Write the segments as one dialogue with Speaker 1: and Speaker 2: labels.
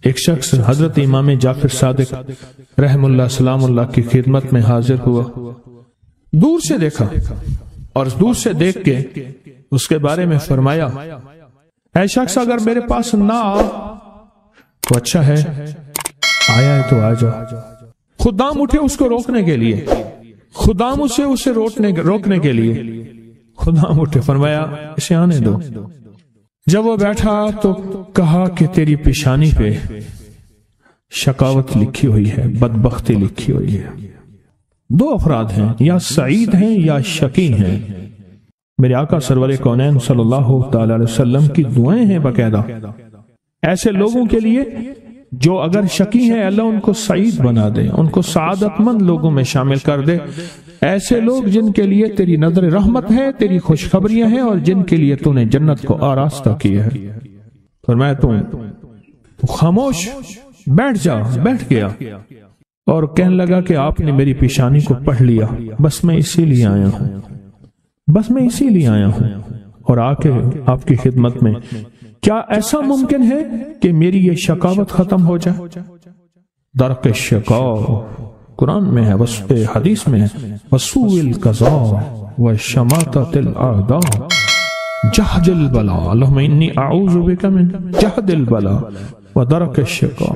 Speaker 1: ایک شخص حضرت امام جعفر صادق رحم اللہ سلام اللہ کی خدمت میں حاضر ہوا، دور سے دیکھا اور دور سے دیکھ کے اس کے بارے میں فرمایا، اے شخص اگر میرے پاس نہ آ تو اچھا ہے، آیا ہے تو آ جا۔ خدام اٹھے اس کو روکنے کے لیے، خدام اسے روکنے کے لیے خدام اٹھے، فرمایا اسے آنے دو۔ جب وہ بیٹھا تو کہا کہ تیری پیشانی پہ شقاوت لکھی ہوئی ہے، بدبختی لکھی ہوئی ہے۔ دو افراد ہیں، یا سعید ہیں یا شقی ہیں۔ میرے آقا سرور کونین صلی اللہ تعالی علیہ وسلم کی دعائیں ہیں باقاعدہ ایسے لوگوں کے لیے جو اگر شقی ہیں، اللہ ان کو سعید بنا دے، ان کو سعادت مند لوگوں میں شامل کر دے۔ ایسے لوگ جن کے لیے تیری نظر رحمت ہے، تیری خوشخبریاں ہیں، اور جن کے لیے تو نے جنت کو آراستہ کیا ہے۔ فرمایا تو خاموش بیٹھ جا، بیٹھ گیا اور کہنے لگا کہ آپ نے میری پیشانی کو پڑھ لیا، بس میں اسی لیے آیا ہوں، بس میں اسی لیے آیا ہوں اور آ کے آپ کی خدمت میں۔ کیا ایسا ممکن ہے کہ میری یہ شقاوت ختم ہو جائے؟ درک الشقاء قرآن میں ہے، حدیث میں ہے، وسوء القضاء وشماتۃ الاعداء جہد البلاء، اللہم انی اعوذ بک من جہد البلاء ودرک الشقاء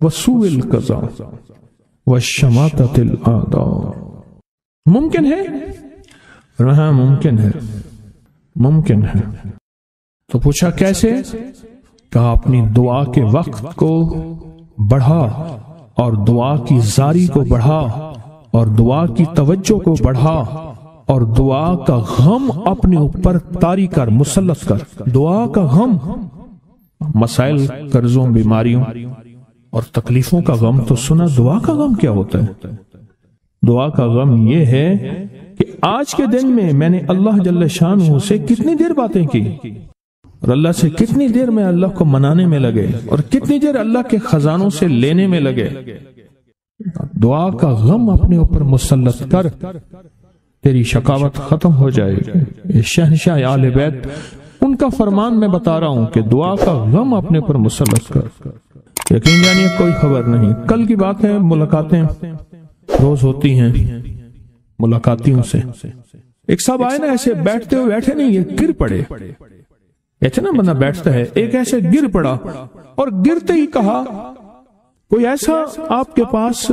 Speaker 1: وسوء القضاء وشماتۃ الاعداء۔ ممکن ہے؟ ہاں ممکن ہے، ممکن ہے۔ تو پوچھا کیسے؟ کہا اپنی دعا کے وقت کو بڑھا اور دعا کی زاری کو بڑھا اور دعا کی توجہ کو بڑھا اور دعا کا غم اپنے اوپر طاری کر، مسلط کر۔ دعا کا غم، مسائل، قرضوں، بیماریوں اور تکلیفوں کا غم تو سنا، دعا کا غم کیا ہوتا ہے؟ دعا کا غم یہ ہے کہ آج کے دن میں نے اللہ جل شانہ سے کتنی دیر باتیں کی اور اللہ سے کتنی دیر میں اللہ کو منانے میں لگے اور کتنی دیر اللہ کے خزانوں سے لینے میں لگے۔ دعا کا غم اپنے اوپر مسلط کر، تیری شقاوت ختم ہو جائے گی۔ شہنشاہ آل بیت ان کا فرمان میں بتا رہا ہوں کہ دعا کا غم اپنے اوپر مسلط کر۔ یقین جانیے کوئی خبر نہیں، کل کی بات ہے، ملاقاتیں روز ہوتی ہیں ملاقاتیوں سے۔ ایک صاحب آئے نا، ایسے بیٹھتے ہوئے بیٹھے نہیں، یہ گر پڑے۔ ایسے نا بندہ بیٹھتا ہے، ایک ایسے گر پڑا اور گرتے ہی کہا کوئی ایسا آپ کے پاس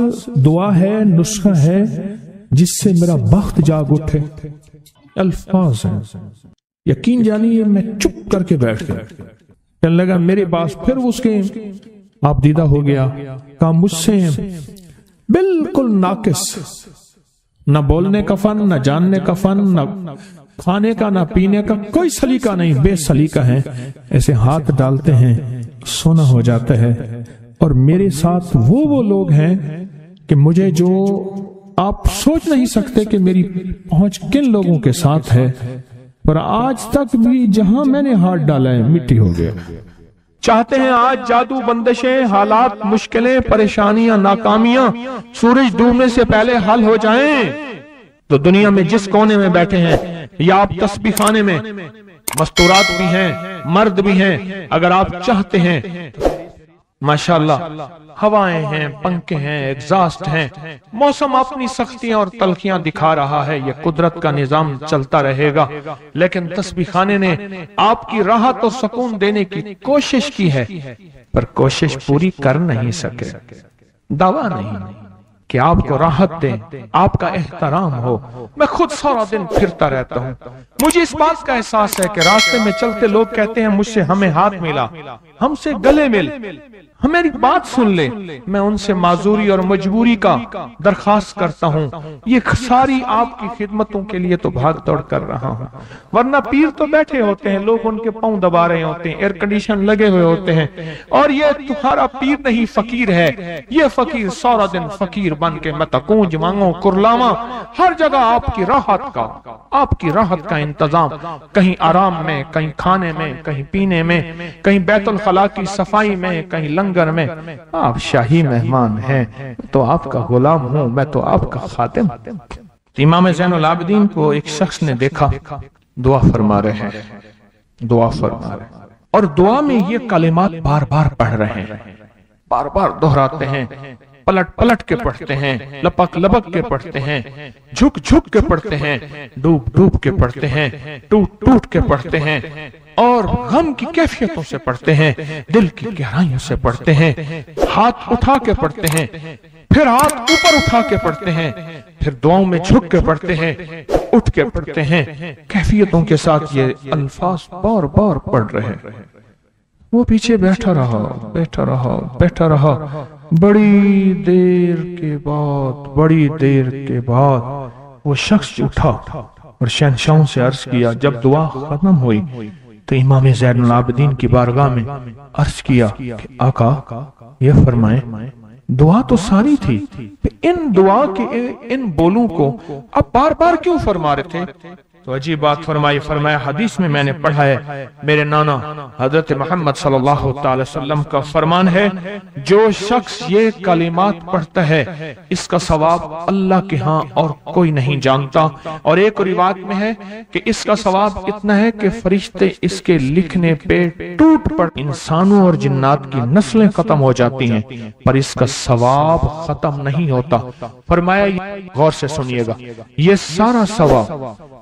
Speaker 1: دعا ہے، نسخہ ہے جس سے میرا بخت جاگ اٹھے؟ الفاظ ہیں، یقین جانیے میں چپ کر کے بیٹھ گیا۔ کہنے لگا میرے پاس، پھر اس کے آپ دیدہ ہو گیا، کہا مجھ سے بالکل ناقص، نہ بولنے کا فن، نہ جاننے کا فن، نہ کھانے کا، نہ پینے کا، کوئی سلیقہ نہیں، بے سلیقہ ہیں، ایسے ہاتھ ڈالتے ہیں سونا ہو جاتا ہے۔ اور میرے ساتھ وہ لوگ ہیں کہ مجھے جو آپ سوچ نہیں سکتے کہ میری پہنچ کن لوگوں کے ساتھ ہے، پر آج تک بھی جہاں میں نے ہاتھ ڈالا ہے مٹی ہو گیا۔ چاہتے ہیں آج جادو، بندشیں، حالات، مشکلیں، پریشانیاں، ناکامیاں سورج ڈوبنے سے پہلے حل ہو جائیں، تو دنیا میں جس کونے میں بیٹھے ہیں، یا آپ تسبیح خانے میں، مستورات بھی ہیں، مرد بھی ہیں، اگر آپ چاہتے ہیں ماشاءاللہ، ہوائیں ہیں، پنکھے ہیں، ایگزاسٹ ہیں، موسم اپنی سختیاں اور تلخیاں دکھا رہا ہے، یہ قدرت کا نظام چلتا رہے گا، لیکن تسبیح خانے نے آپ کی راحت اور سکون دینے کی کوشش کی ہے، پر کوشش پوری کر نہیں سکے۔ دعویٰ نہیں کہ آپ کو راحت دیں، آپ کا احترام ہو۔ میں خود سارا دن پھرتا رہتا ہوں، مجھے اس بات کا احساس ہے کہ راستے میں چلتے لوگ کہتے ہیں مجھ سے ہمیں ہاتھ ملا، ہم سے گلے مل، ہمیری بات سن لے۔ میں ان سے معذوری اور مجبوری کا درخواست کرتا ہوں، یہ ساری آپ کی خدمتوں کے لیے تو بھاگ دوڑ کر رہا ہوں، ورنہ پیر تو بیٹھے ہوتے ہیں، لوگ ان کے پاؤں دبا رہے ہوتے ہیں، ایئر کنڈیشن لگے ہوئے ہوتے ہیں، اور یہ تمہارا پیر نہیں فقیر ہے، یہ فقیر سارا دن فقیر بن کے میں تکونج مانگوں کرلاواں، ہر جگہ آپ کی راحت کا انتظام، کہیں آرام میں، کہیں کھانے میں، کہیں پینے میں، کہیں بیت الخلاء کی صفائی میں، کہیں لنگر میں۔ آپ شاہی مہمان ہیں تو آپ کا غلام ہوں، میں تو آپ کا خادم۔ امام زین العابدین کو ایک شخص نے دیکھا، دعا فرما رہے ہیں، دعا فرما رہے ہیں۔ اور دعا میں یہ کلمات بار بار پڑھ رہے ہیں، بار بار دہراتے ہیں، پلٹ پلٹ کے پڑھتے ہیں، لپک لپک کے پڑھتے ہیں، جھک جھک کے پڑھتے ہیں، ڈوب ڈوب کے پڑھتے ہیں، ٹوٹ ٹوٹ کے پڑھتے ہیں، اور غم کی کیفیتوں سے پڑھتے ہیں، دل کی گہرائیوں سے پڑھتے ہیں، ہاتھ اٹھا کے پڑھتے ہیں، پھر ہاتھ اوپر اٹھا کے پڑھتے ہیں، پھر دعاؤں میں جھک کے پڑھتے ہیں، اٹھ کے پڑھتے ہیں، کیفیتوں کے ساتھ یہ الفاظ بار بار پڑھ رہے ہیں۔ وہ پیچھے بیٹھا رہا بیٹھا رہا بیٹھا رہا، بڑی دیر کے بعد وہ شخص اٹھا اور شہنشاہوں سے عرض کیا۔ جب دعا ختم ہوئی تو امام زین العابدین کی بارگاہ میں عرض کیا کہ آقا یہ فرمائیں دعا تو ساری تھی، ان دعا کے ان بولوں کو اب بار بار کیوں فرما رہے تھے؟ تو عجیب بات فرمایا حدیث میں میں نے پڑھا ہے، میرے نانا حضرت محمد صلی اللہ تعالی وسلم کا فرمان ہے، جو شخص یہ کلمات پڑھتا ہے اس کا ثواب اللہ کے ہاں اور کوئی نہیں جانتا۔ اور ایک روایت میں ہے کہ اس کا ثواب اتنا ہے کہ فرشتے اس کے لکھنے پہ ٹوٹ پڑ، انسانوں اور جنات کی نسلیں ختم ہو جاتی ہیں پر اس کا ثواب ختم نہیں ہوتا۔ فرمایا غور سے سنیے گا، یہ سارا ثواب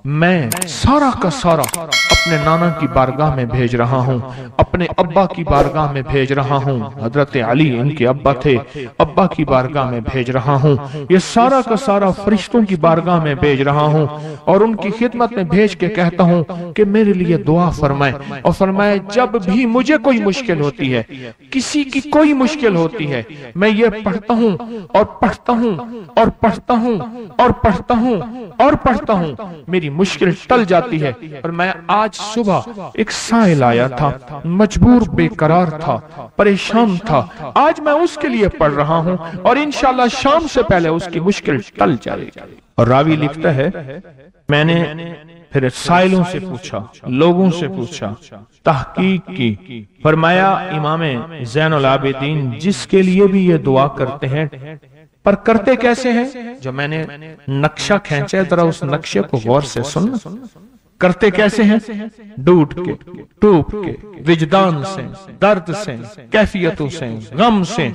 Speaker 1: میں سارا کا سارا اپنے نانا کی بارگاہ میں بھیج رہا ہوں، اپنے ابا کی بارگاہ میں بھیج رہا ہوں، حضرت علی ان کے ابا تھے، ابا کی بارگاہ میں بھیج رہا ہوں، یہ سارا کا سارا فرشتوں کی بارگاہ میں بھیج رہا ہوں اور ان کی خدمت میں بھیج کے کہتا ہوں کہ میرے لیے دعا فرمائیں۔ اور فرمائے جب بھی مجھے کوئی مشکل ہوتی ہے، کسی کی کوئی مشکل ہوتی ہے، میں یہ پڑھتا ہوں اور پڑھتا ہوں اور پڑھتا ہوں اور پڑھتا ہوں اور پڑھتا ہوں، میری مشکل ٹل جاتی ہے۔ اور میں آج صبح ایک سائل آیا تھا، مجبور بے قرار تھا، پریشان تھا، آج میں اس کے لیے پڑھ رہا ہوں اور انشاءاللہ شام سے پہلے اس کی مشکل ٹل جائے گی۔ اور راوی لکھتا ہے میں نے پھر سائلوں سے پوچھا، لوگوں سے پوچھا، تحقیق کی، فرمایا امام زین العابدین جس کے لیے بھی یہ دعا کرتے ہیں پر کرتے کیسے ہیں؟ جو میں نے نقشہ کھینچا ہے ذرا اس نقشے کو غور سے سننا۔ کرتے کیسے ہیں؟ ڈوٹ کے، ٹوپ کے، وجدان سے، درد سے، کیفیتوں سے، غم سے،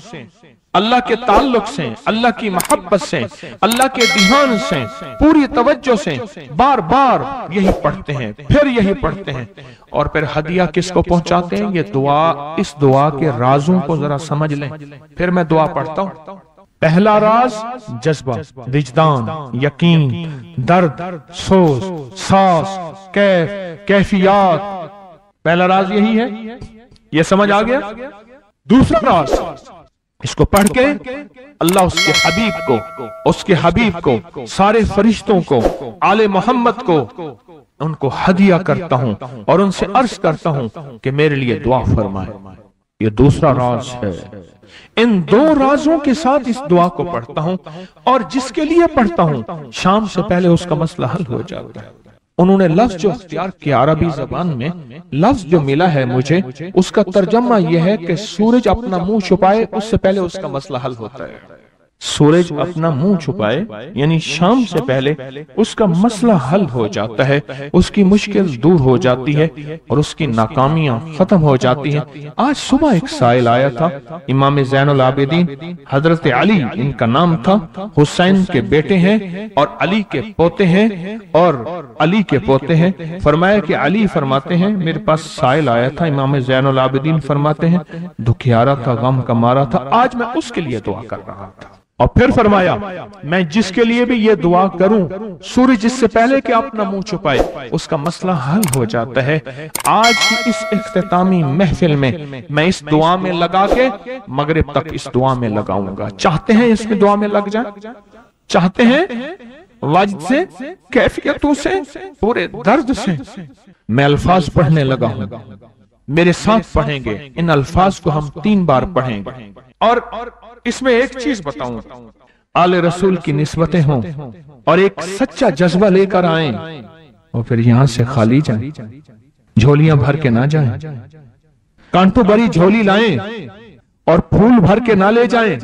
Speaker 1: اللہ کے تعلق سے، اللہ کی محبت سے، اللہ کے دھیان سے، پوری توجہ سے بار بار یہی پڑھتے ہیں، پھر یہی پڑھتے ہیں اور پھر ہدیہ کس کو پہنچاتے ہیں؟ یہ دعا، اس دعا کے رازوں کو ذرا سمجھ لیں۔ پھر میں دعا پڑھتا ہوں۔ پہلا راز جذبہ، وجدان، یقین، درد، سوز، ساز، کیفیات، پہلا راز یہی ہے، یہ سمجھ آ گیا؟ دوسرا راز اس کو پڑھ کے اللہ اس کے حبیب کو سارے فرشتوں کو آل محمد کو ان کو ہدیہ کرتا ہوں اور ان سے عرض کرتا ہوں کہ میرے لیے دعا فرمائے۔ یہ دوسرا راز ہے۔ ان دو رازوں کے ساتھ اس دعا کو پڑھتا ہوں اور جس کے لیے پڑھتا ہوں شام سے پہلے اس کا مسئلہ حل ہو جاتا ہے۔ انہوں نے لفظ جو اختیار کیا عربی زبان میں، لفظ جو ملا ہے مجھے، اس کا ترجمہ یہ ہے کہ سورج اپنا منہ چھپائے اس سے پہلے اس کا مسئلہ حل ہوتا ہے۔ سورج اپنا منہ چھپائے یعنی شام سے پہلے اس کا مسئلہ حل ہو جاتا ہے، اس کی مشکل دور ہو جاتی ہے اور اس کی ناکامیاں ختم ہو جاتی ہیں۔ آج صبح ایک سائل آیا تھا، امام زین العابدین حضرت علی ان کا نام تھا، حسین کے بیٹے ہیں اور علی کے پوتے ہیں فرمایا کہ علی فرماتے ہیں میرے پاس سائل آیا تھا، امام زین العابدین فرماتے ہیں دکھیارا تھا، غم کا مارا تھا، آج میں اس کے لیے دعا کر رہا تھا۔ اور پھر فرمایا میں جس کے لیے بھی یہ دعا کروں سورج جس سے پہلے کہ اپنا منہ چھپائے اس کا مسئلہ حل ہو جاتا ہے۔ آج کی اس اختتامی محفل میں میں اس دعا میں لگا کے مغرب تک اس دعا میں لگاؤں گا۔ چاہتے ہیں اس میں دعا میں لگ جائیں؟ چاہتے ہیں وجد سے، کیفیتوں سے، پورے درد سے؟ میں الفاظ پڑھنے لگا ہوں، میرے ساتھ پڑھیں گے، ان الفاظ کو ہم 3 بار پڑھیں گے اور اس میں ایک چیز بتاؤں، آل رسول کی نسبتیں ہوں اور ایک سچا جذبہ لے کر آئیں اور پھر یہاں سے خالی جائیں، جھولیاں بھر کے نہ جائیں، کانٹوں بھری جھولی لائیں اور پھول بھر کے نہ لے جائیں،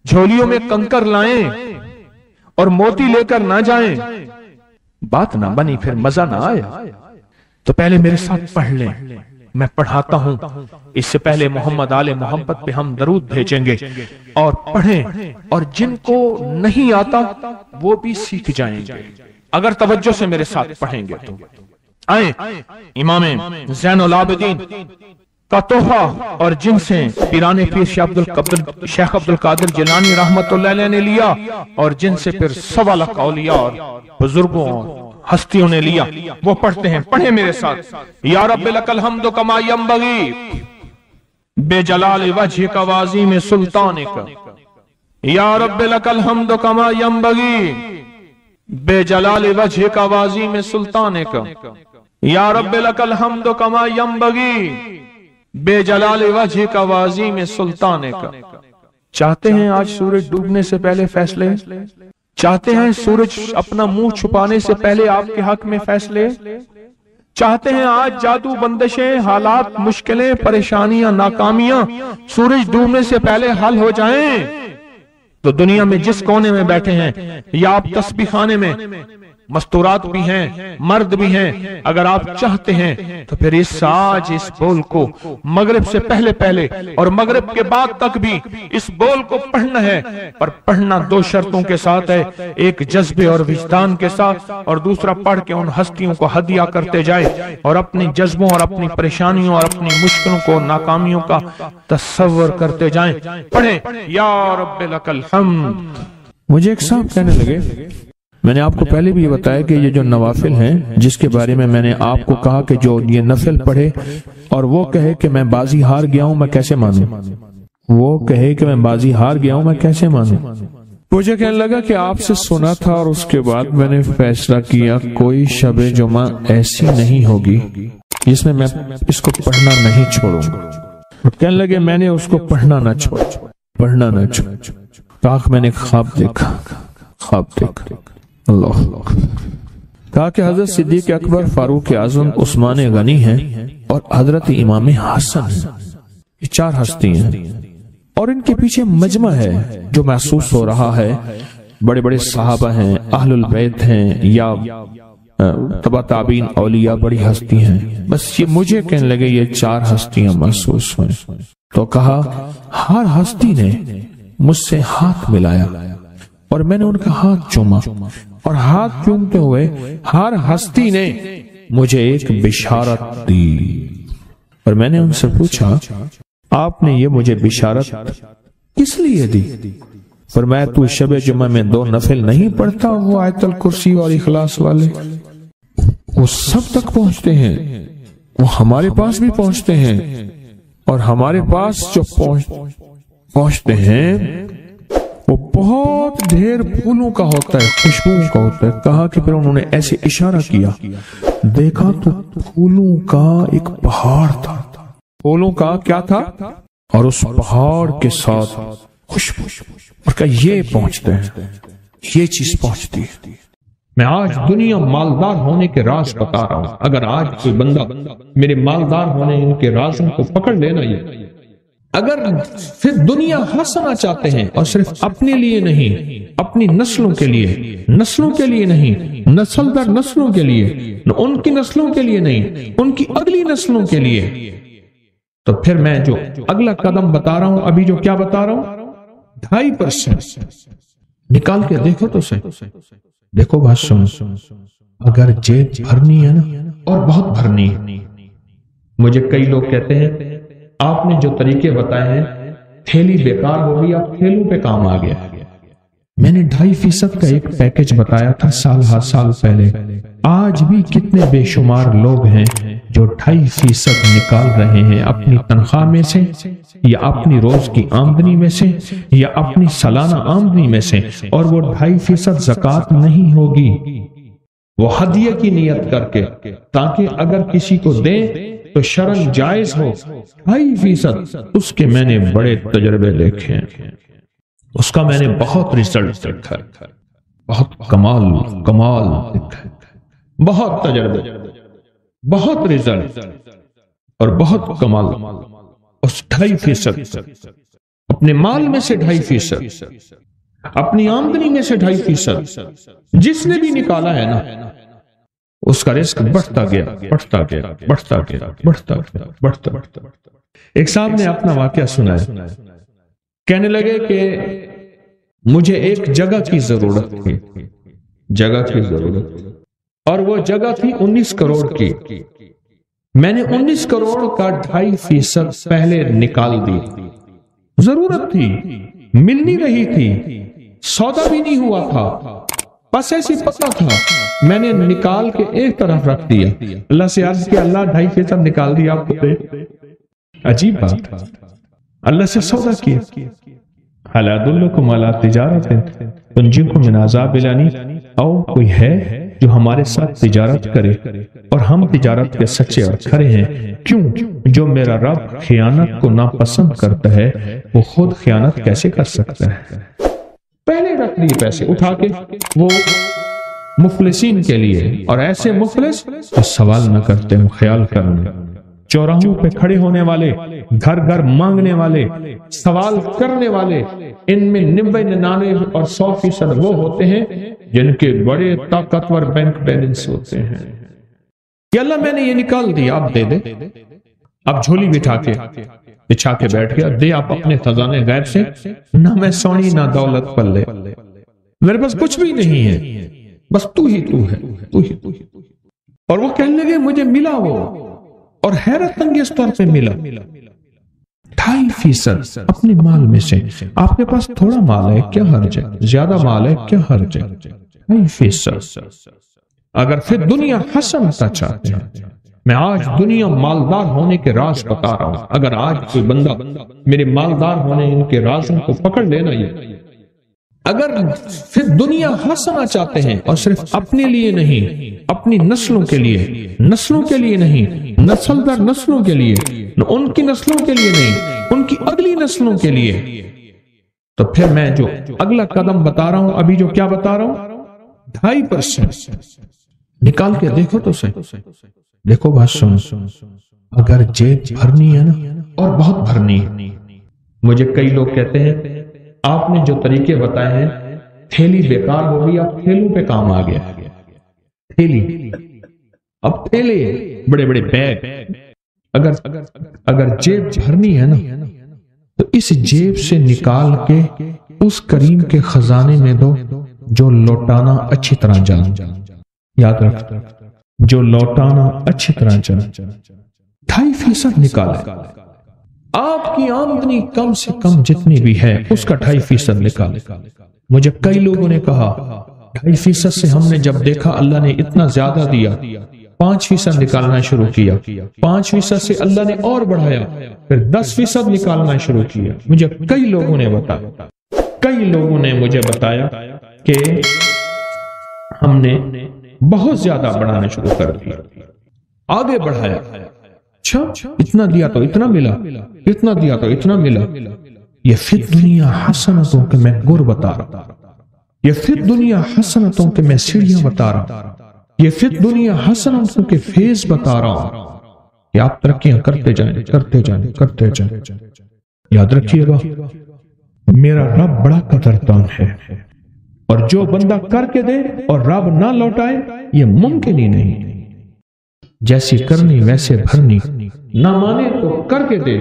Speaker 1: جھولیوں میں کنکر لائیں اور موتی لے کر نہ جائیں، بات نہ بنی پھر مزہ نہ آیا۔ تو پہلے میرے ساتھ پڑھ لیں میں پڑھاتا ہوں، اس سے پہلے محمد آل محمد پہ ہم درود بھیجیں گے اور پڑھیں، اور جن کو نہیں آتا وہ بھی سیکھ جائیں گے اگر توجہ سے میرے ساتھ پڑھیں گے تو۔ آئیں امام زین العابدین کا تحفہ اور جن سے پیران پیر شیخ عبد القادر جیلانی رحمت اللہ علیہ نے لیا، اور جن سے پھر 1.25 لاکھ اولیاء اور بزرگوں اور ہستیوں نے لیا، وہ پڑھتے ہیں۔ پڑھیں میرے ساتھ۔ یا رب لک الحمد کما ینبغی بے جلال وجہک وعظیم سلطانک، یا رب لک الحمد کما ینبغی بے جلال وجہک وعظیم سلطانک، یا رب لک الحمد کما ینبغی بے جلال وجہک وعظیم سلطانک۔ چاہتے ہیں آج سورج ڈوبنے سے پہلے فیصلے؟ چاہتے ہیں سورج اپنا منہ چھپانے سے پہلے آپ کے حق میں فیصلے؟ چاہتے ہیں آج جادو، بندشیں، حالات، مشکلیں، پریشانیاں، ناکامیاں سورج ڈوبنے سے پہلے حل ہو جائیں؟ تو دنیا میں جس کونے میں بیٹھے ہیں، یا آپ تسبیح خانے میں، مستورات بھی ہیں، مرد بھی ہیں، اگر آپ چاہتے ہیں تو پھر اس بول کو مغرب سے پہلے اور مغرب کے بعد تک بھی اس بول کو پڑھنا ہے، پر پڑھنا 2 شرطوں کے ساتھ ہے، ایک جذبے اور وجدان کے ساتھ، اور دوسرا پڑھ کے ان ہستیوں کو ہدیہ کرتے جائے اور اپنی جذبوں اور اپنی پریشانیوں اور اپنی مشکلوں کو، ناکامیوں کا تصور کرتے جائیں۔ پڑھیں یا رب لک الحمد۔
Speaker 2: مجھے ایک صاحب کہنے لگے، میں نے آپ کو پہلے بھی یہ بتایا کہ یہ جو نوافل ہیں جس کے بارے میں نے آپ کو کہا کہ جو یہ نفل پڑھے اور وہ کہے کہ میں بازی ہار گیا ہوں، میں کیسے مانوں؟ وہ کہے کہ میں بازی ہار گیا ہوں، میں کیسے مانوں؟ مجھے کہنے لگا کہ آپ سے سنا تھا اور اس کے بعد میں نے فیصلہ کیا کوئی شب جمعہ ایسی نہیں ہوگی جس میں اس کو پڑھنا نہیں چھوڑوں۔ کہنے لگے میں نے اس کو پڑھنا نہ چھوڑ۔ کہا میں نے خواب دیکھا۔ اللہ کہا کہ حضرت صدیق اکبر، فاروق اعظم، عثمان غنی ہیں اور حضرت امام حسن ہیں، یہ 4 ہستی ہیں، اور ان کے پیچھے مجمع ہے جو محسوس ہو رہا ہے، بڑے بڑے صحابہ ہیں، اہل البیت ہیں، یا تبع تابعین اولیاء، بڑی ہستی ہیں۔ بس یہ مجھے کہنے لگے یہ 4 ہستیاں محسوس ہوئیں، تو کہا ہر ہستی نے مجھ سے ہاتھ ملایا اور میں نے ان کا ہاتھ چوما، اور ہاتھ چومتے ہوئے ہر ہستی نے مجھے ایک بشارت دی، اور میں نے ان سے پوچھا آپ نے یہ مجھے بشارت کس لیے دی؟ فرمایا تو شب جمعہ میں 2 نفل نہیں پڑھتا، وہ آیت الکرسی اور اخلاص والے، وہ سب تک پہنچتے ہیں، وہ ہمارے پاس بھی پہنچتے ہیں، اور ہمارے پاس جو پہنچتے ہیں وہ بہت ڈھیر پھولوں کا ہوتا ہے، خوشبو کا ہوتا ہے۔ کہا کہ پھر انہوں نے ایسے اشارہ کیا، دیکھا تو پھولوں کا ایک پہاڑ تھا، پھولوں کا کیا تھا، اور اس پہاڑ کے ساتھ خوشبو، اور کہا یہ پہنچتے ہیں، یہ چیز پہنچتی ہے۔ میں آج دنیا مالدار ہونے کے راز بتا رہا ہوں، اگر آج کوئی بندہ میرے مالدار ہونے کے رازوں کو پکڑ لینا، یہ اگر پھر دنیا ہنسنا چاہتے ہیں اور صرف اپنے لیے نہیں، اپنی نسلوں کے لیے نہیں، نسل در نسلوں کے لیے، ان کی نسلوں کے لیے نہیں، ان کی اگلی نسلوں کے لیے، تو پھر میں جو اگلا قدم بتا رہا ہوں، ابھی جو کیا بتا رہا ہوں، 2.5% نکال کے دیکھو تو صحیح، دیکھو بات سنو، اگر جیب بھرنی ہے نا، اور بہت بھرنی ہے، مجھے کئی لوگ کہتے ہیں آپ نے جو طریقے بتائے ہیں تھیلی بیکار ہو گئی، اب تھیلوں پہ کام آ گیا۔ میں نے 2.5% کا ایک پیکج بتایا تھا سال پہلے، آج بھی کتنے بے شمار لوگ ہیں جو 2.5% نکال رہے ہیں اپنی تنخواہ میں سے، یا اپنی روز کی آمدنی میں سے، یا اپنی سالانہ آمدنی میں سے، اور وہ 2.5% زکوٰۃ نہیں ہوگی، وہ ہدیہ کی نیت کر کے، تاکہ اگر کسی کو دیں تو شرن جائز ہو۔ 2.5% اس کے میں نے بڑے تجربے دیکھے ہیں، اس کا میں نے بہت ریزلٹ دیکھا ہے، بہت کمال دیکھا ہے، بہت تجربے، بہت ریزلٹ اور بہت کمال۔ اس 2.5% اپنے مال میں سے 2.5%، اپنی آمدنی میں سے 2.5%، جس نے بھی نکالا ہے نا،
Speaker 1: اس کا رزق بڑھتا گیا بڑھتا گیا بڑھتا گیا بڑھتا گیا بڑھتا گیا۔ ایک صاحب نے اپنا واقعہ سنا ہے، کہنے لگے کہ مجھے ایک جگہ کی ضرورت تھی، جگہ کی ضرورت، اور وہ جگہ تھی 19 کروڑ کی۔ میں نے 19 کروڑ کا 2.5% پہلے نکال دی، ضرورت تھی، مل نہیں رہی تھی، سودا بھی نہیں ہوا تھا، بس ایسی پتہ تھا، میں نے نکال کے ایک طرف رکھ دیا۔ اللہ سے عرض کیا اللہ 2.5% نکال دیا آپ کو دے۔ عجیب بات، اللہ سے سودا کیا۔ هل ادلکم علی تجارت تنجیکم من عذاب الیم، او کوئی ہے جو ہمارے ساتھ تجارت کرے اور ہم تجارت کے سچے اور کھرے ہیں؟ کیوں؟ جو میرا رب خیانت کو ناپسند کرتا ہے وہ خود خیانت کیسے کر سکتا ہے؟ پہلے رکھ لیے پیسے اٹھا کے وہ مفلسین کے لیے، اور ایسے مفلس جو سوال نہ کرتے ہوں، خیال کرنے، چوراہوں پہ کھڑے ہونے والے، گھر گھر مانگنے والے، سوال کرنے والے، ان میں 99 اور 100% وہ ہوتے ہیں جن کے بڑے طاقتور بینک بیلنس ہوتے ہیں کہ اللہ میں نے یہ نکال دیا آپ دے دے۔ اب جھولی بچھا کے بیٹھ گیا، دے آپ اپنے خزانے غیب سے، نہ میں سونی نہ دولت پلے، میرے پاس کچھ بھی نہیں ہے، بس تو ہی تو ہے، تو ہی تو۔ اور وہ کہنے لگے مجھے ملا وہ، اور حیرت انگیز طور پہ ملا 2.5% اپنے مال میں سے۔ آپ کے پاس تھوڑا مال ہے کیا حرج ہے، زیادہ مال ہے کیا حرج ہے؟ 2.5%۔ اگر پھر دنیا حسنتا چاہتے ہیں، میں آج دنیا مالدار ہونے کے راز بتا رہا ہوں، اگر آج کوئی بندہ میرے مالدار ہونے ان کے رازوں کو پکڑ لینا، یہ اگر پھر دنیا حسنا چاہتے ہیں، اور صرف اپنے لیے نہیں، اپنی نسلوں کے لیے، نسلوں کے لیے نہیں، نسل در نسلوں کے لیے، ان کی نسلوں کے لیے نہیں، ان کی اگلی نسلوں کے لیے، تو پھر میں جو اگلا قدم بتا رہا ہوں، ابھی جو کیا بتا رہا ہوں، 2.5% نکال کے دیکھو تو صحیح، دیکھو بات سنو، اگر جیب بھرنی ہے نا، اور بہت بھرنی ہے، مجھے کئی لوگ کہتے ہیں آپ نے جو طریقے بتائے ہیں تھیلی بیکار ہو گئی، اب تھیلوں پہ کام آ گیا، تھیلی، اب تھیلے، بڑے بڑے بیگ۔ اگر جیب بھرنی ہے نا تو اس جیب سے نکال کے اس کریم کے خزانے میں دو جو لوٹانا اچھی طرح جان، یاد رکھ، جو لوٹانا اچھی طرح جان۔ 2.5% نکالے، آپ کی آمدنی کم سے کم جتنی بھی ہے اس کا 2.5% نکالے۔ مجھے کئی لوگوں نے کہا 2.5% سے ہم نے جب دیکھا اللہ نے اتنا زیادہ دیا، 5% نکالنا شروع کیا، 5% سے اللہ نے اور بڑھایا، پھر 10% نکالنا شروع کیا۔ مجھے کئی لوگوں نے مجھے بتایا کہ ہم نے بہت زیادہ بڑھانا شروع کر دیا، آگے بڑھایا، اچھا اتنا دیا تو اتنا ملا، اتنا دیا تو اتنا ملا۔ یہ فی دنیا حسنتوں کے میں گر بتا رہا، یہ فی دنیا حسنتوں کے میں سیڑھیاں بتا رہا، یہ فی دنیا حسنتوں کے فیض بتا رہا ہوں کہ آپ ترقیاں کرتے جائیں کرتے جائیں کرتے جائیں۔ یاد رکھیے گا میرا رب بڑا قدردان ہے، اور جو بندہ کر کے دے اور رب نہ لوٹائے یہ ممکن ہی نہیں۔ جیسی کرنی ویسے بھرنی، نہ مانے تو کر کے دے،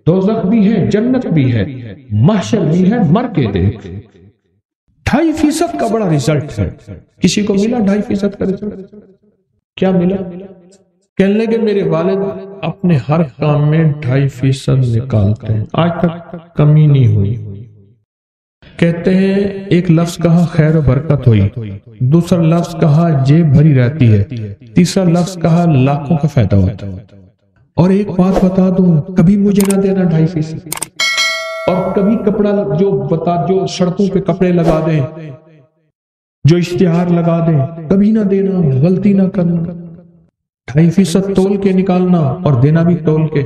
Speaker 1: دوزخ بھی ہے جنت بھی ہے، محشر بھی ہے، مر کے دے۔ 2.5% کا بڑا ریزلٹ ہے۔ کسی کو ملا 2.5% کا ریزلٹ؟ کیا ملا؟ کہنے لگے میرے والد اپنے ہر کام میں 2.5% نکالتے ہیں، آج تک کمی نہیں ہوئی۔ کہتے ہیں ایک لفظ کہا خیر و برکت ہوئی، دوسرا لفظ کہا جیب بھری رہتی ہے، تیسرا لفظ کہا لاکھوں کا فائدہ ہوتا ہے۔ اور ایک بات بتا دوں، کبھی مجھے نہ دینا 2.5%، اور کبھی کپڑا جو سڑکوں پہ کپڑے لگا دیں، جو اشتہار لگا دیں، کبھی نہ دینا، غلطی نہ کرنا۔ 2.5% تول کے نکالنا اور دینا بھی تول کے۔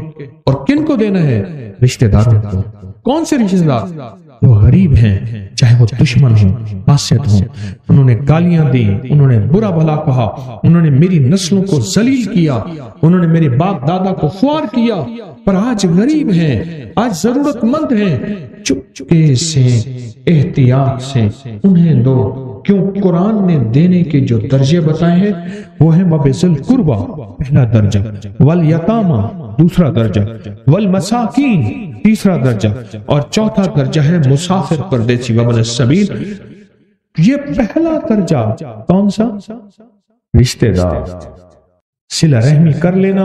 Speaker 1: اور کن کو دینا ہے؟ رشتہ داروں کو۔ کون سے رشتہ دار؟ وہ غریب ہیں، چاہے وہ دشمن ہوں، فاسد ہوں، انہوں نے گالیاں دی، انہوں نے برا بھلا کہا، انہوں نے میری نسلوں کو ذلیل کیا، انہوں نے میرے باپ دادا کو خوار کیا، پر آج غریب ہیں، آج ضرورت مند ہیں، چپکے سے احتیاط سے انہیں دو۔ کیوں؟ قرآن نے دینے کے جو درجے بتائے ہیں وہ ہیں وَبِذِل قُرْبَى پہلا درجہ، وَالْيَتَامَى دوسرا درجہ، وَالْمَسَاكِينَ تیسرا درجہ، اور چوتھا درجہ ہے مسافر پردیسی وَابْنِ السَّبِيلِ۔ یہ پہلا درجہ کون سا؟ رشتہ دار، صلہ رحمی کر لینا۔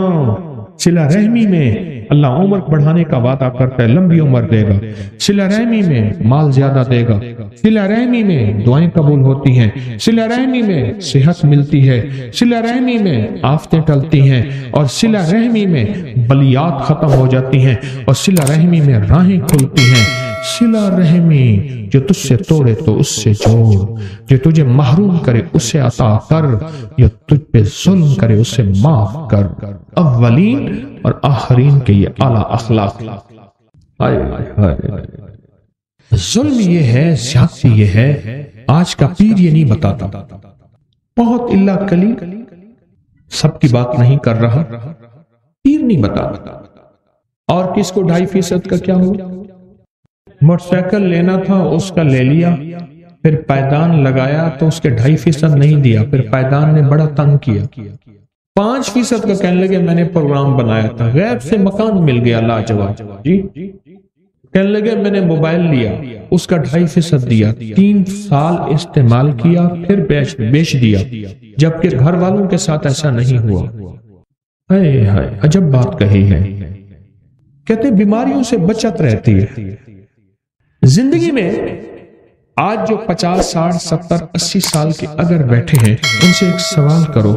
Speaker 1: صلہ رحمی میں اللہ عمر بڑھانے کا وعدہ کرتا ہے، لمبی عمر دے گا، صلہ رحمی میں مال زیادہ دے گا، صلہ رحمی میں دعائیں قبول ہوتی ہیں، صلہ رحمی میں صحت ملتی ہے، صلہ رحمی میں آفتیں ٹلتی ہیں، اور صلہ رحمی میں بلیات ختم ہو جاتی ہیں، اور صلہ رحمی میں راہیں کھلتی ہیں۔ صلہ رحمی جو تجھ سے توڑے تو اس سے جوڑ، جو تجھے محروم کرے اسے عطا کر، جو تجھ پہ ظلم کرے اسے معاف کر۔ اولین اور آخرین کے یہ اعلیٰ اخلاق۔ ظلم یہ ہے، زیادتی یہ ہے، آج کا پیر یہ نہیں بتاتا، بہت اللہ کلی سب کی بات نہیں کر رہا، پیر نہیں بتاتا۔ اور کس کو 2.5% کا کیا ہوا؟ موٹر سائیکل لینا تھا اس کا لے لیا، پھر پائدان لگایا تو اس کے 2.5% نہیں دیا، پھر پائدان نے بڑا تنگ کیا۔ 5% کا کہنے لگے میں نے پروگرام بنایا تھا، غیب سے مکان مل گیا لاجواب جی۔ کہنے لگے میں نے موبائل لیا، اس کا 2.5% دیا، 3 سال استعمال کیا، پھر بیچ دیا، جبکہ گھر والوں کے ساتھ ایسا نہیں ہوا۔ عجب بات کہی ہے۔ کہتے بیماریوں سے بچت رہتی ہے زندگی میں۔ آج جو 50 60 70 80 سال کے اگر بیٹھے ہیں، ان سے ایک سوال کرو،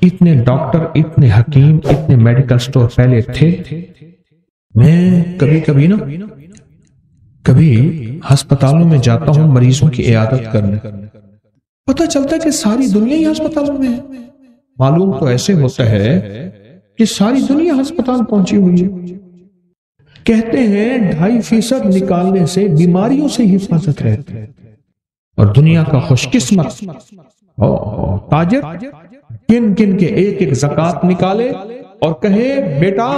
Speaker 1: اتنے ڈاکٹر، اتنے حکیم، اتنے میڈیکل سٹور پہلے تھے؟ میں کبھی ہسپتالوں میں جاتا ہوں مریضوں کی عیادت کرنے، پتہ چلتا ہے کہ ساری دنیا ہی ہسپتالوں میں ہے۔ معلوم تو ایسے ہوتا ہے کہ ساری دنیا ہسپتال پہنچی ہوئی ہے۔ کہتے ہیں 2.5% نکالنے سے بیماریوں سے حفاظت رہتی ہے۔ اور دنیا کا خوش قسمت تاجر گن گن کے ایک زکات نکالے اور کہے بیٹا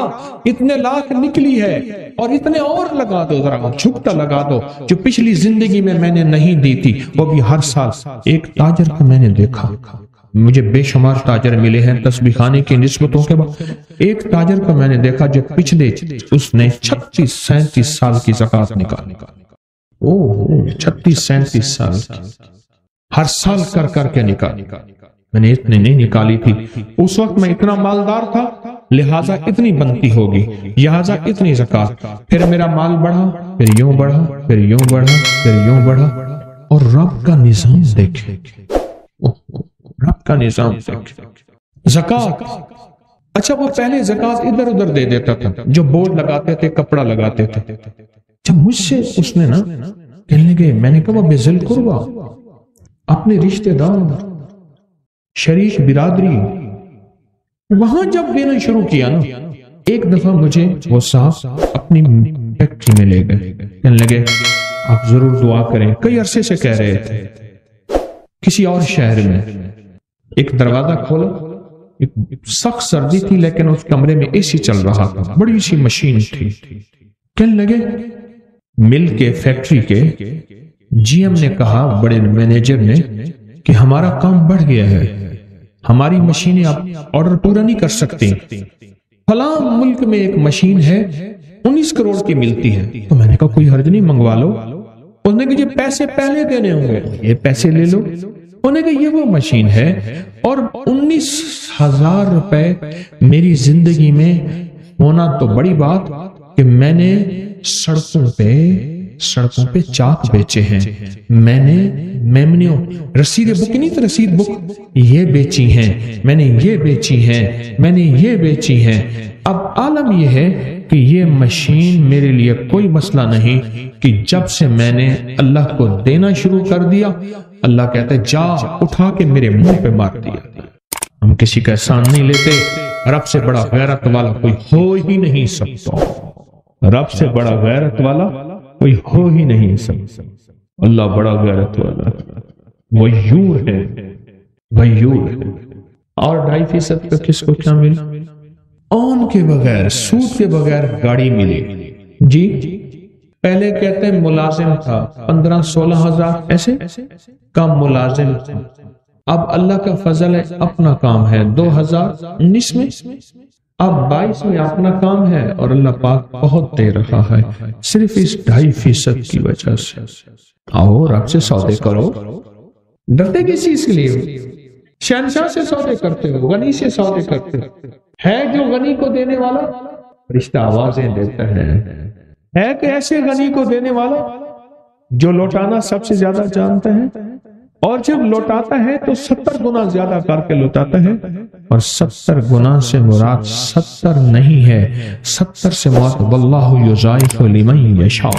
Speaker 1: اتنے لاکھ نکلی ہے اور اتنے اور لگا دو، ذرا چھپتا لگا دو جو پچھلی زندگی میں نے نہیں دی تھی، وہ بھی ہر سال۔ ایک تاجر کو میں نے دیکھا، مجھے بے شمار تاجر ملے ہیں تسبیح خانے کی نسبتوں کے بعد، ایک تاجر کو میں نے دیکھا جو پچھلے اس نے 36 37 سال کی زکات نکالی۔ 36 37 سال کی، ہر سال کر کے نکالی۔ میں نے اتنے نہیں نکالی تھی، اس وقت میں اتنا مالدار تھا، لہٰذا اتنی بنتی ہوگی، لہٰذا اتنی زکات۔ پھر میرا مال بڑھا، پھر یوں بڑھا، پھر یوں بڑھا، پھر یوں بڑھا۔ اور رب کا نظام دیکھے، رب کا نظام دیکھے۔ زکات، اچھا وہ پہلے زکات ادھر ادھر دے دیتا تھا، جو بورڈ لگاتے تھے، کپڑا لگاتے تھے۔ جب مجھ سے اس نے کہنے لگے، میں نے کہا بِذِل قُرْبَى، اپنے رشتہ دار، شریک برادری، وہاں جب دینا شروع کیا ایک دفعہ مجھے وہ صاحب اپنی فیکٹری میں لے گئے، کہنے لگے آپ ضرور دعا کریں۔ کئی عرصے سے کہہ رہے تھے، کسی اور شہر میں ایک دروازہ کھولا، سخت سردی تھی لیکن اس کمرے میں اے سی چل رہا تھا، بڑی سی مشین تھی۔ کہنے لگے مل کے فیکٹری کے جی ایم نے کہا، بڑے مینیجر نے، کہ ہمارا کام بڑھ گیا ہے، ہماری مشینیں آپ آرڈر پورا نہیں کر سکتے، فلاں ملک میں ایک مشین ہے 19 کروڑ کی ملتی ہے۔ تو میں نے کہا کوئی حرج نہیں، منگوا لو۔ انہوں نے کہا یہ پیسے پہلے دینے ہوں گے، یہ پیسے لے لو۔ انہوں نے کہا یہ وہ مشین ہے، اور 19,000 روپے میری زندگی میں ہونا تو بڑی بات کہ میں نے سڑکوں پہ چاک بیچے ہیں، میں نے میمنیوں، رسید بک نہیں تو رسید بک یہ بیچی ہیں، میں نے یہ بیچی ہیں، میں نے یہ بیچی ہیں۔ اب عالم یہ ہے کہ یہ مشین میرے لیے کوئی مسئلہ نہیں، کہ جب سے میں نے اللہ کو دینا شروع کر دیا، اللہ کہتا ہے جا اٹھا کے میرے منہ پہ مار دیا۔ ہم کسی کا احسان نہیں لیتے، رب سے بڑا غیرت والا کوئی ہو ہی نہیں سکتا، رب سے بڑا غیرت والا کوئی ہو ہی نہیں سکتا۔ اللہ بڑا غیرت والا، غیور ہے، غیور ہے۔ اور 2.5% کا کس کو کیا ملا؟ اون کے بغیر، سود کے بغیر گاڑی ملی جی، پہلے کہتے ہیں ملازم تھا 15-16 ہزار ایسے کم ملازم تھا. اب اللہ کا فضل ہے اپنا کام ہے 2019 میں، اب 22 میں اپنا کام ہے اور اللہ پاک بہت دے رہا ہے صرف اس 2.5% کی وجہ سے. آؤ رب سے سودے کرو، ڈرتے کس چیز کے لیے؟ شہنشاہ سے سودے کرتے ہو، غنی سے سودے کرتے ہو. ہے جو غنی کو دینے والا رشتہ آوازیں دیتا ہے کہ ایسے غنی کو دینے والا جو لوٹانا سب سے زیادہ جانتا ہے، اور جب لوٹاتا ہے تو 70 گنا زیادہ کر کے لوٹاتا ہے. اور 70 گنا سے مراد 70 نہیں ہے، 70 سے مراد واللہ یضاعف لمن یشاء،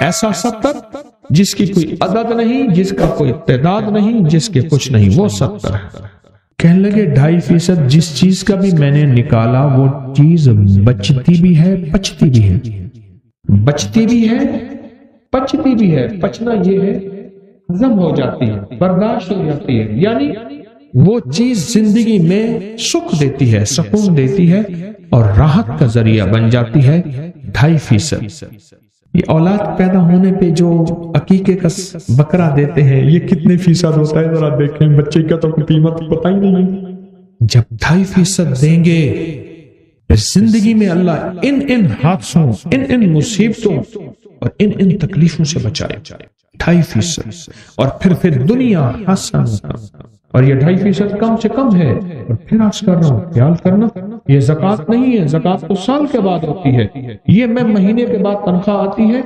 Speaker 1: ایسا 70 جس کی کوئی عدد نہیں، جس کا کوئی تعداد نہیں، جس کے کچھ نہیں، وہ 70 ہے. کہنے لگے 2.5% جس چیز کا بھی میں نے نکالا وہ چیز بچتی بھی ہے پچتی بھی ہے. بچتی بھی ہے پچتی بھی ہے. پچنا یہ ہے ہضم ہو جاتی ہے، برداشت ہو جاتی ہے، یعنی وہ چیز زندگی میں سکھ دیتی ہے، سکون دیتی ہے اور راحت کا ذریعہ بن جاتی ہے. 2.5%. یہ اولاد پیدا ہونے پہ جو عقیقے کا بکرا دیتے ہیں یہ کتنے فیصد ہوتا ہے ذرا دیکھیں. بچے کا تو قیمت پتہ ہی نہیں. جب 2.5% دیں گے زندگی میں اللہ ان حادثوں، ان مصیبتوں اور ان تکلیفوں سے بچائے. 2.5% اور پھر دنیا حسن، اور یہ 2.5% کم سے کم ہے. اور پھر عرض کر رہا ہوں خیال کرنا یہ زکوٰۃ نہیں ہے، زکوٰۃ تو سال کے بعد ہوتی ہے. یہ میں مہینے کے بعد تنخواہ آتی ہے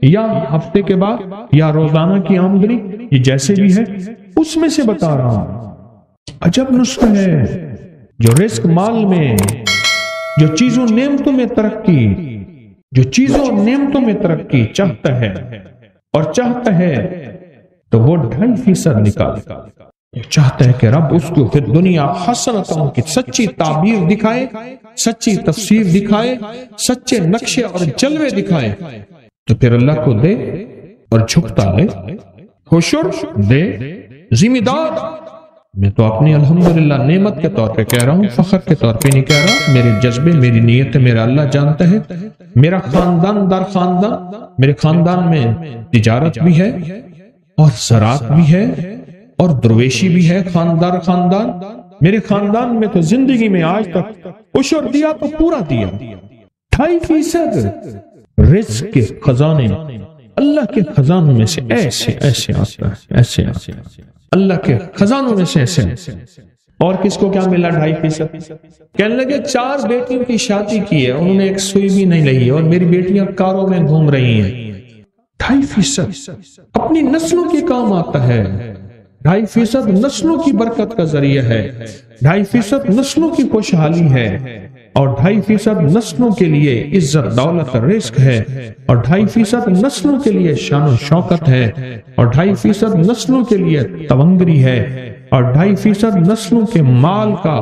Speaker 1: یا ہفتے کے بعد یا روزانہ کی آمدنی، یہ جیسے بھی ہے اس میں سے بتا رہا ہوں. عجب نسخہ ہے جو رزق مال میں، جو چیزوں نعمتوں میں ترقی، جو چیزوں نعمتوں میں ترقی چاہتا ہے اور چاہتا ہے تو وہ 2.5% نکالے. چاہتا ہے کہ رب اس کو پھر دنیا حسنتوں کی سچی تعبیر دکھائے، سچی تفسیر دکھائے، سچے نقشے اور جلوے دکھائے، تو پھر اللہ کو دے اور جھکتا ہے. حشر دے ذمہ دار. میں تو اپنی الحمدللہ نعمت کے طور پہ کہہ رہا ہوں، فخر کے طور پہ نہیں کہہ رہا. میرے جذبے، میری نیت میرا اللہ جانتا ہے. میرا خاندان در خاندان، میرے خاندان میں تجارت بھی ہے اور زراعت بھی ہے اور درویشی بھی ہے. خاندان میرے خاندان میں تو زندگی میں آج تک عشر دیا تو پورا دیا. 2.5% رزق کے خزانے اللہ کے خزانوں میں سے ایسے آتا ہے، ایسے اللہ کے خزانوں میں سے ایسے. اور کس کو کیا ملا 2.5%؟ کہنے لگے 4 بیٹیوں کی شادی کی ہے، انہوں نے ایک سوئی بھی نہیں لئی اور میری بیٹیاں کاروں میں گھوم رہی ہیں. 2.5% اپنی نسلوں کے کام آتا ہے. 2.5% نسلوں کی برکت کا ذریعہ ہے. 2.5% نسلوں کی خوشحالی ہے اور 2.5% نسلوں کے لیے عزت دولت رزق ہے اور 2.5% نسلوں کے لیے شان و شوکت ہے اور 2.5% نسلوں کے لیے تونگری ہے اور 2.5% نسلوں کے مال کا،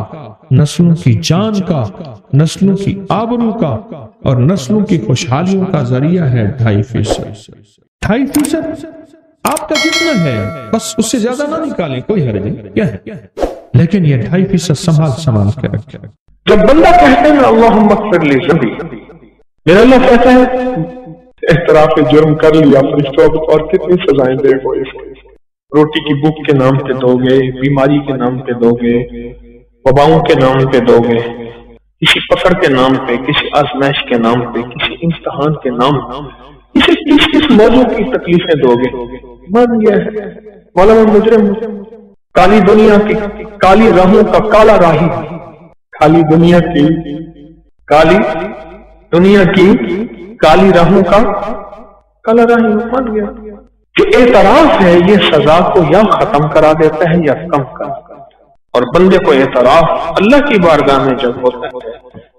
Speaker 1: نسلوں کی جان کا، نسلوں کی آبرو کا اور نسلوں کی خوشحالیوں کا ذریعہ ہے. 2.5% آپ کا جتنا ہے بس اس سے زیادہ نہ نکالیں، کوئی حرج نہیں، کیا ہے، لیکن یہ 2.5% سنبھال کے رکھیں.
Speaker 3: جب بندہ کہتے ہیں اللہم اغفر لی ذنبی، میرا اللہ کہتا ہے اعتراف جرم کر لیا فرشتوں اور کتنی سزائیں دے گو اس کے. روٹی کی بھوک کے نام پہ دو گے، بیماری کے نام پہ دو گے، وباؤں کے نام پہ دو گے، کسی فقر کے نام پہ، کسی آزمائش کے نام پہ، کسی امتحان کے نام پہ، کس موضوع کی تکلیفیں دو گے. مان گیا ہے مولانا مجرم کالی دنیا کی کالی راہوں کا کالا راہی، کالی دنیا کی کالی راہوں کا کالا راہی مان گیا. جو اعتراف ہے یہ سزا کو یا ختم کرا دیتا ہے یا کم کرا دیتا ہے. اور بندے کو اعتراف اللہ کی بارگاہ میں جب ہوتا ہے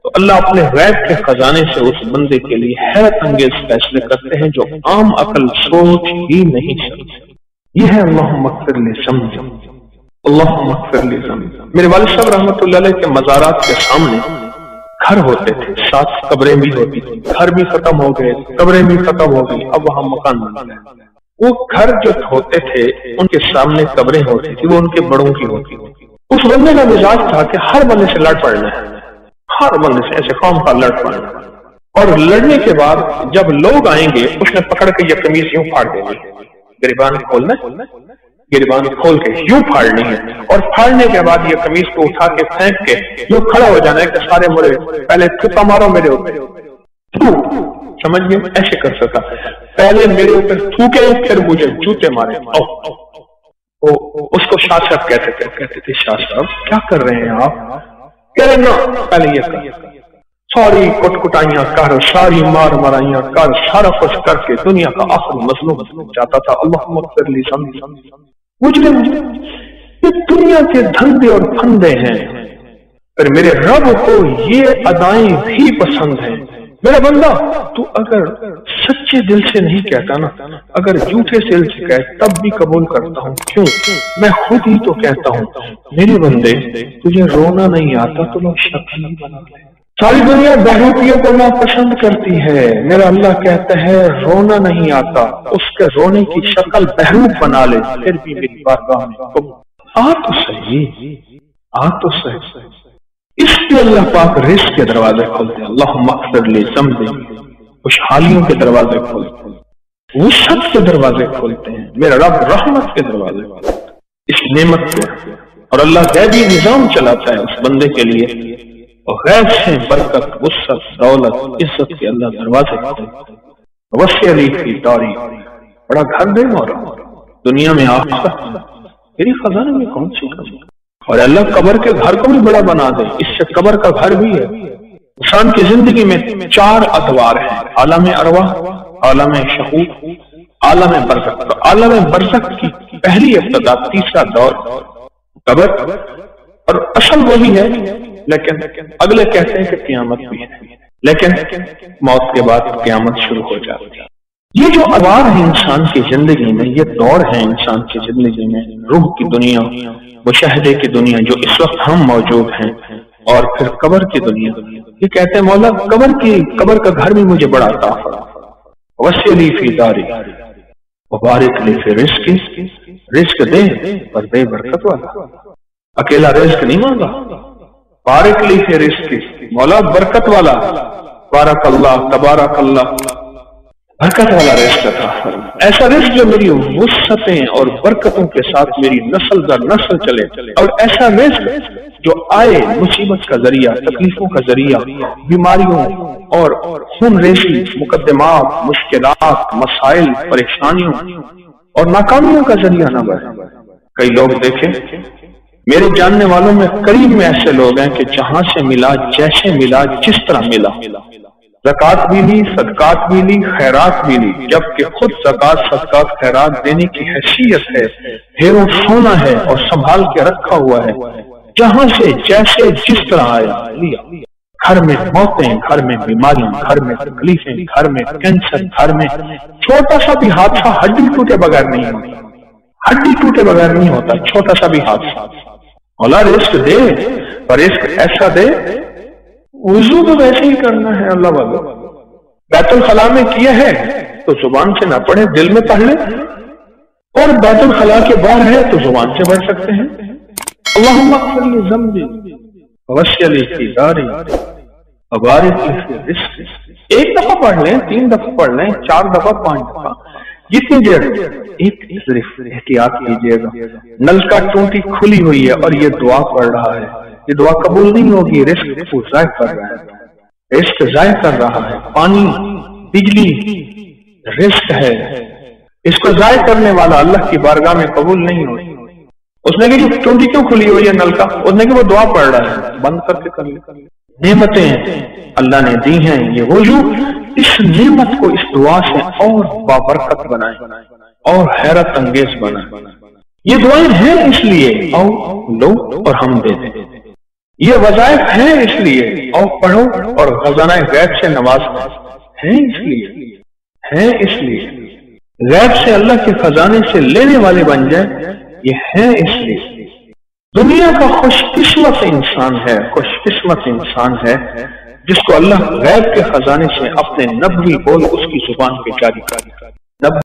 Speaker 3: تو اللہ اپنے غیب کے خزانے سے اس بندے کے لیے حیرت انگیز فیصلے کرتے ہیں جو عام عقل سوچ ہی نہیں سکتے. یہ ہے اللہم اغفر لی ذنبی، اللہم اغفر لی ذنبی. میرے والد صاحب رحمۃ اللہ علیہ کے مزارات کے سامنے گھر ہوتے تھے، 7 قبریں بھی ہوتی تھی. گھر بھی ختم ہو گئے، قبریں بھی ختم ہو گئی، اب وہاں مکان بن گئے. وہ گھر جو ہوتے تھے ان کے سامنے قبریں ہوتی تھی، وہ ان کے بڑوں کی ہوتی تھی. اس بندے کا مزاج تھا کہ ہر بندے سے لڑ پڑنا ہے، ہر بندے سے ایسے قوم کا لڑ پڑنا. اور لڑنے کے بعد جب لوگ آئیں گے اس نے پکڑ کے یہ قمیض یوں پھاڑ دیں گے، گریبان کھولنا، گریبان کھول کے یوں پھاڑنی ہے، اور پھاڑنے کے بعد یہ قمیض کو اٹھا کے پھینک کے یوں کھڑا ہو جانا ہے کہ سارے مرے، پہلے تھپا مارو میرے اوپر، سمجھ گئے؟ ایسے کر سکتا، پہلے میرے اوپر تھوکے پھر مجھے جوتے مارے۔ اس کو شاہ صاحب کہتے تھے شاہ صاحب کیا کر رہے ہیں آپ؟ کہہ رہے نا پہلے یہ کر، ساری کٹائیاں کر، ساری مار مرائیاں کر، سارا کچھ کر کے دنیا کا آخری مظلوم چاہتا تھا۔ اللہم اغفر لی ذنبی، مجھے یہ دنیا کے دھندے اور پھندے ہیں، پر میرے رب کو یہ ادائیں بھی پسند ہیں۔ میرا بندہ تو اگر سچے دل سے نہیں کہتا نا، اگر جھوٹے دل سے کہے تب بھی قبول کرتا ہوں، کیوں؟ میں خود ہی تو کہتا ہوں میرے بندے تجھے رونا نہیں آتا تو لوگ شکل بنا لے۔ ساری دنیا بہروپیوں کو ناپسند کرتی ہے، میرا اللہ کہتا ہے رونا نہیں آتا، اس کے رونے کی شکل بہروپ بنا لے، پھر بھی میری بارگاہ میں آ تو صحیح، آ تو صحیح۔ اس لیے اللہ پاک رزق کے دروازے کھولتے ہیں، اللہم اغفر لی ذنبی، خوشحالیوں کے دروازے کھولتے ہیں، وسعت کے دروازے کھولتے ہیں، میرا رب رحمت کے دروازے کھولتے ہیں اس نعمت کو، اور اللہ غیبی نظام چلاتا ہے اس بندے کے لیے، اور غیب سے برکت، وسعت، دولت، عزت کے اللہ دروازے کھولتے ہیں۔ وسع لی فی داری، بڑا گھر دے مولا دنیا میں آخرت میں، میری خزانے میں کون سی کمی؟ اور اللہ قبر کے گھر کو بھی بڑا بنا دے، اس سے قبر کا گھر بھی ہے۔ انسان کی زندگی میں 4 ادوار ہیں، عالم ارواح، عالم شہود، عالم برزخ۔ تو عالم برزخ کی پہلی ابتدا، تیسرا دور قبر، اور اصل وہی ہے، لیکن اگلے کہتے ہیں کہ قیامت بھی ہے، لیکن موت کے بعد قیامت شروع ہو جاتی ہے۔ یہ جو ادوار ہیں انسان کی زندگی میں، یہ دور ہیں انسان کی زندگی میں، روح کی دنیا، مشاہدے کی دنیا جو اس وقت ہم موجود ہیں، اور پھر قبر کی دنیا۔ یہ کہتے ہیں مولا قبر کا گھر بھی مجھے بڑا عطا فرما، وسع لی فی داری وبارک لی فی رزقی، رزق دے پر دے برکت والا، اکیلا رزق نہیں مانگا، بارک لی فی رزقی، مولا برکت والا، بارک اللہ، تبارک اللہ، برکت والا رزق عطا فرما، ایسا رزق جو میری وسعتیں اور برکتوں کے ساتھ میری نسل در نسل چلے، اور ایسا رزق جو آئے مصیبت کا ذریعہ، تکلیفوں کا ذریعہ، بیماریوں اور خون ریزی، مقدمات، مشکلات، مسائل، پریشانیوں اور ناکامیوں کا ذریعہ نہ بنے۔ کئی لوگ دیکھیں، میرے جاننے والوں میں قریب میں ایسے لوگ ہیں کہ جہاں سے ملا، جیسے ملا، جس طرح ملا، زکات بھی لی، صدقات بھی لی، خیرات بھی لی، جبکہ خود زکات، صدقات، خیرات دینے کی حیثیت ہے، ہیرو سونا ہے اور سنبھال کے رکھا ہوا ہے، جہاں سے جیسے جس طرح آیا لیا۔ گھر میں موتیں، گھر میں بیماریاں، گھر میں تکلیفیں، گھر میں کینسر، گھر میں چھوٹا سا بھی حادثہ ہڈی ٹوٹے بغیر نہیں ہوتا، ہڈی ٹوٹے بغیر نہیں ہوتا، چھوٹا سا بھی حادثہ۔ مولا رزق دے، پر رزق ایسا دے، وضو تو ویسے ہی کرنا ہے اللہ والو، بیت الخلاء میں کیا ہے تو زبان سے نہ پڑھے، دل میں پڑھ لے، اور بیت الخلاء کے باہر ہے تو زبان سے پڑھ سکتے ہیں۔ اللہم اغفر لی ذنبی وسع لی فی داری وبارک لی فی رزقی، ایک دفعہ پڑھ لیں، 3 دفعہ پڑھ لیں، 4 دفعہ، 5 دفعہ، جتنی دیر، ایک صرف احتیاط کیجیے گا، نل کا ٹوٹی کھلی ہوئی ہے اور یہ دعا پڑھ رہا ہے، یہ دعا قبول نہیں ہوگی، رزق کو ضائع کر رہا ہے، رزق ضائع کر رہا ہے، پانی، بجلی رزق ہے، اس کو ضائع کرنے والا اللہ کی بارگاہ میں قبول نہیں ہوگی۔ اس نے کہ ٹوٹی کیوں کھلی ہوئی ہے نل کا؟ اس نے کہ وہ دعا پڑھ رہا ہے، بند کر کے کر لے۔ نعمتیں اللہ نے دی ہیں، یہ وضو اس نعمت کو اس دعا سے اور بابرکت بنائے اور حیرت انگیز بنائے۔ یہ دعائیں ہیں اس لیے آؤ لو اور ہم دے دیں، یہ وظائف ہیں اس لیے آؤ پڑھو اور خزانہ غیب سے نواز ہیں، اس لیے غیب سے اللہ کے خزانے سے لینے والے بن جائے، یہ ہے اس لیے۔ دنیا کا خوش قسمت انسان ہے جس کو اللہ غیب کے خزانے سے اپنے نبوی بول اس کی زبان پہ جاری کر